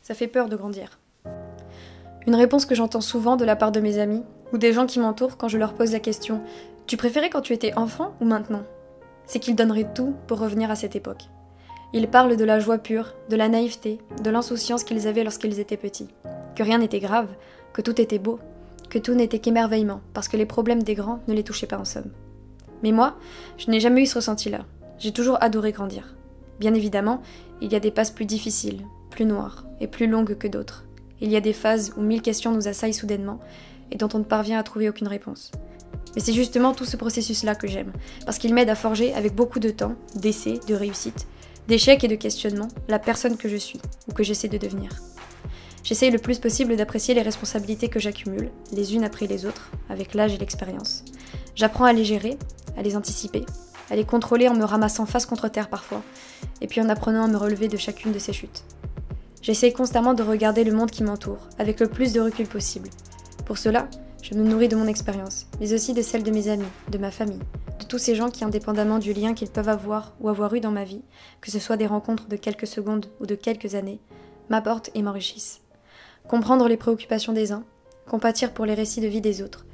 ça fait peur de grandir. Une réponse que j'entends souvent de la part de mes amis ou des gens qui m'entourent quand je leur pose la question « Tu préférais quand tu étais enfant ou maintenant ?» c'est qu'ils donneraient tout pour revenir à cette époque. Ils parlent de la joie pure, de la naïveté, de l'insouciance qu'ils avaient lorsqu'ils étaient petits. Que rien n'était grave, que tout était beau, que tout n'était qu'émerveillement, parce que les problèmes des grands ne les touchaient pas en somme. Mais moi, je n'ai jamais eu ce ressenti-là. J'ai toujours adoré grandir. Bien évidemment, il y a des passes plus difficiles, plus noires et plus longues que d'autres. Il y a des phases où 1000 questions nous assaillent soudainement et dont on ne parvient à trouver aucune réponse. Mais c'est justement tout ce processus-là que j'aime, parce qu'il m'aide à forger avec beaucoup de temps, d'essais, de réussites, d'échecs et de questionnements, la personne que je suis, ou que j'essaie de devenir. J'essaye le plus possible d'apprécier les responsabilités que j'accumule, les unes après les autres, avec l'âge et l'expérience. J'apprends à les gérer, à les anticiper, à les contrôler en me ramassant face contre terre parfois, et puis en apprenant à me relever de chacune de ces chutes. J'essaye constamment de regarder le monde qui m'entoure, avec le plus de recul possible. Pour cela, je me nourris de mon expérience, mais aussi de celle de mes amis, de ma famille, de tous ces gens qui, indépendamment du lien qu'ils peuvent avoir ou avoir eu dans ma vie, que ce soit des rencontres de quelques secondes ou de quelques années, m'apportent et m'enrichissent. Comprendre les préoccupations des uns, compatir pour les récits de vie des autres,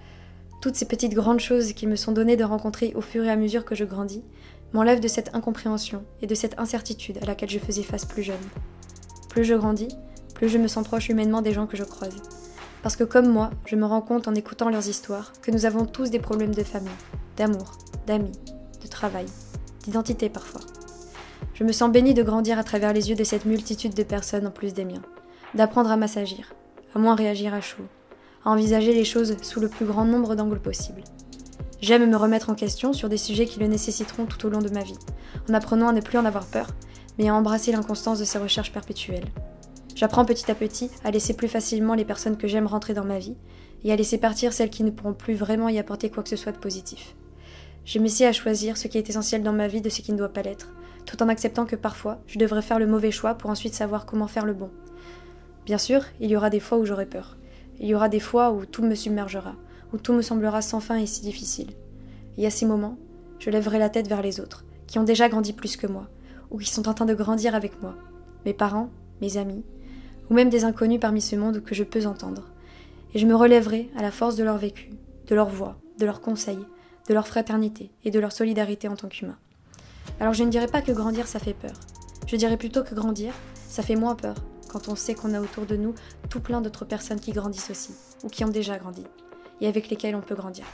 toutes ces petites grandes choses qui me sont données de rencontrer au fur et à mesure que je grandis, m'enlèvent de cette incompréhension et de cette incertitude à laquelle je faisais face plus jeune. Plus je grandis, plus je me sens proche humainement des gens que je croise. Parce que comme moi, je me rends compte en écoutant leurs histoires que nous avons tous des problèmes de famille, d'amour, d'amis, de travail, d'identité parfois. Je me sens bénie de grandir à travers les yeux de cette multitude de personnes en plus des miens, d'apprendre à m'assagir, à moins réagir à chaud, à envisager les choses sous le plus grand nombre d'angles possible. J'aime me remettre en question sur des sujets qui le nécessiteront tout au long de ma vie, en apprenant à ne plus en avoir peur, mais à embrasser l'inconstance de ces recherches perpétuelles. J'apprends petit à petit à laisser plus facilement les personnes que j'aime rentrer dans ma vie et à laisser partir celles qui ne pourront plus vraiment y apporter quoi que ce soit de positif. Je m'essaie à choisir ce qui est essentiel dans ma vie de ce qui ne doit pas l'être, tout en acceptant que parfois je devrais faire le mauvais choix pour ensuite savoir comment faire le bon. Bien sûr, il y aura des fois où j'aurai peur. Il y aura des fois où tout me submergera, où tout me semblera sans fin et si difficile. Et à ces moments, je lèverai la tête vers les autres, qui ont déjà grandi plus que moi, ou qui sont en train de grandir avec moi. Mes parents, mes amis, ou même des inconnus parmi ce monde que je peux entendre. Et je me relèverai à la force de leur vécu, de leur voix, de leurs conseils, de leur fraternité et de leur solidarité en tant qu'humain. Alors je ne dirais pas que grandir ça fait peur. Je dirais plutôt que grandir, ça fait moins peur quand on sait qu'on a autour de nous tout plein d'autres personnes qui grandissent aussi, ou qui ont déjà grandi, et avec lesquelles on peut grandir.